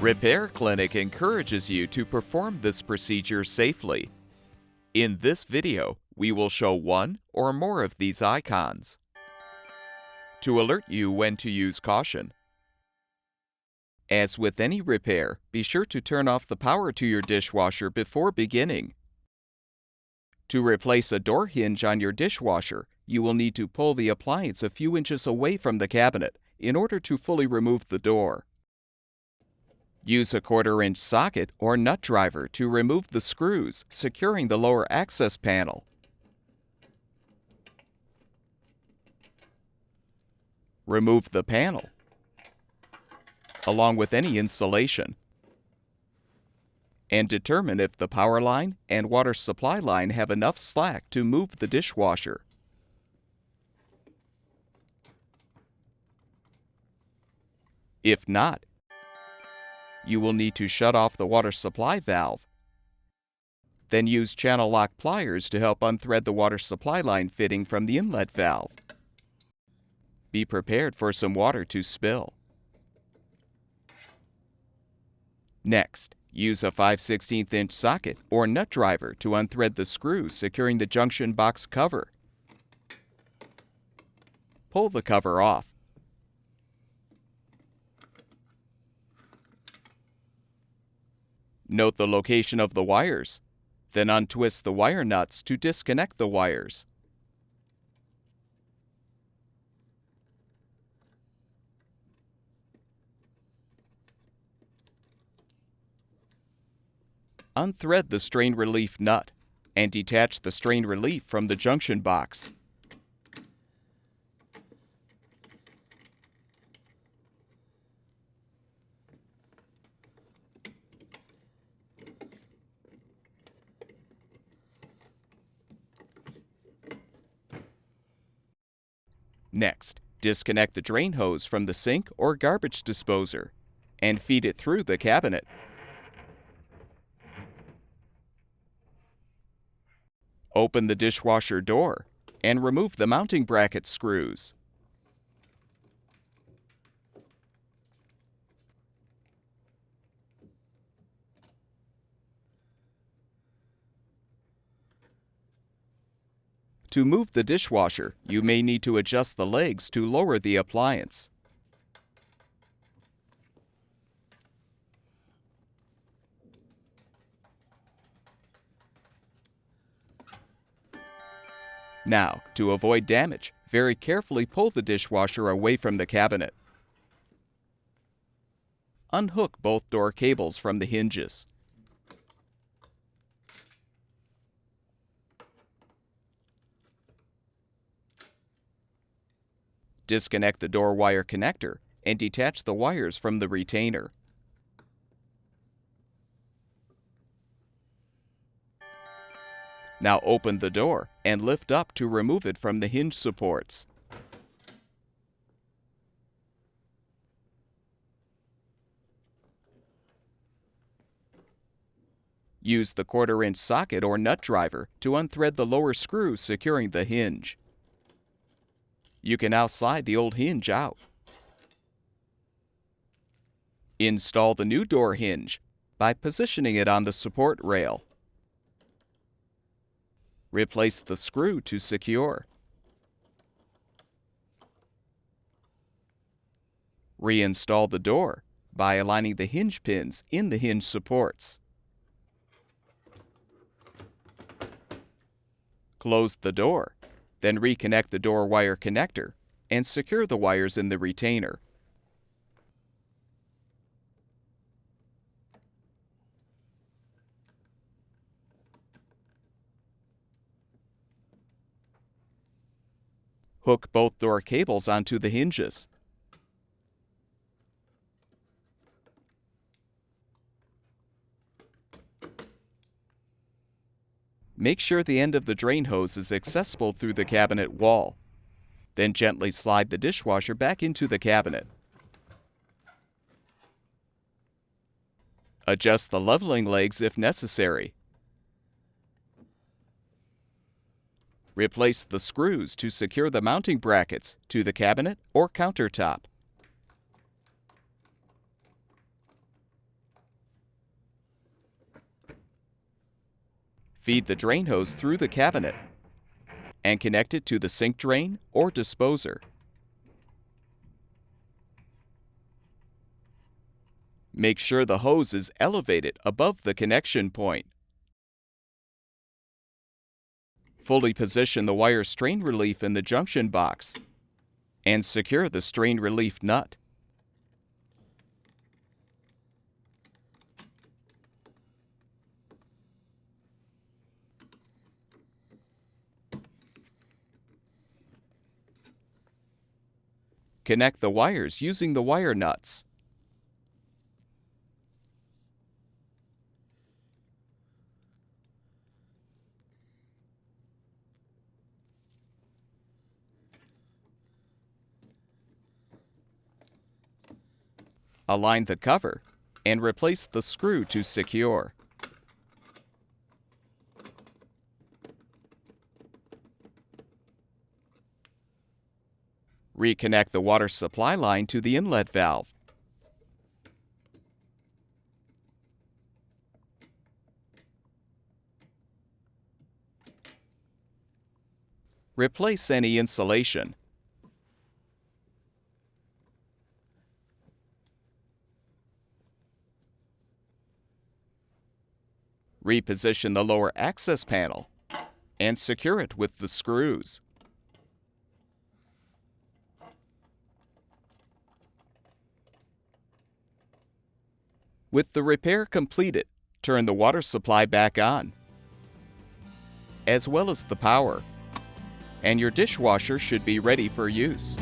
Repair Clinic encourages you to perform this procedure safely. In this video, we will show one or more of these icons to alert you when to use caution. As with any repair, be sure to turn off the power to your dishwasher before beginning. To replace a door hinge on your dishwasher, you will need to pull the appliance a few inches away from the cabinet in order to fully remove the door. Use a 1/4-inch socket or nut driver to remove the screws securing the lower access panel. Remove the panel, along with any insulation, and determine if the power line and water supply line have enough slack to move the dishwasher. If not, you will need to shut off the water supply valve. Then use channel lock pliers to help unthread the water supply line fitting from the inlet valve. Be prepared for some water to spill. Next, use a 5/16" socket or nut driver to unthread the screw securing the junction box cover. Pull the cover off. Note the location of the wires, then untwist the wire nuts to disconnect the wires. Unthread the strain relief nut and detach the strain relief from the junction box. Next, disconnect the drain hose from the sink or garbage disposer and feed it through the cabinet. Open the dishwasher door and remove the mounting bracket screws. To move the dishwasher, you may need to adjust the legs to lower the appliance. Now, to avoid damage, very carefully pull the dishwasher away from the cabinet. Unhook both door cables from the hinges. Disconnect the door wire connector and detach the wires from the retainer. Now open the door and lift up to remove it from the hinge supports. Use the 1/4-inch socket or nut driver to unthread the lower screw securing the hinge. You can now slide the old hinge out. Install the new door hinge by positioning it on the support rail. Replace the screw to secure. Reinstall the door by aligning the hinge pins in the hinge supports. Close the door, then reconnect the door wire connector and secure the wires in the retainer. Hook both door cables onto the hinges. Make sure the end of the drain hose is accessible through the cabinet wall. Then gently slide the dishwasher back into the cabinet. Adjust the leveling legs if necessary. Replace the screws to secure the mounting brackets to the cabinet or countertop. Feed the drain hose through the cabinet and connect it to the sink drain or disposer. Make sure the hose is elevated above the connection point. Fully position the wire strain relief in the junction box and secure the strain relief nut. Connect the wires using the wire nuts. Align the cover and replace the screw to secure. Reconnect the water supply line to the inlet valve. Replace any insulation. Reposition the lower access panel and secure it with the screws. With the repair completed, turn the water supply back on, as well as the power, and your dishwasher should be ready for use.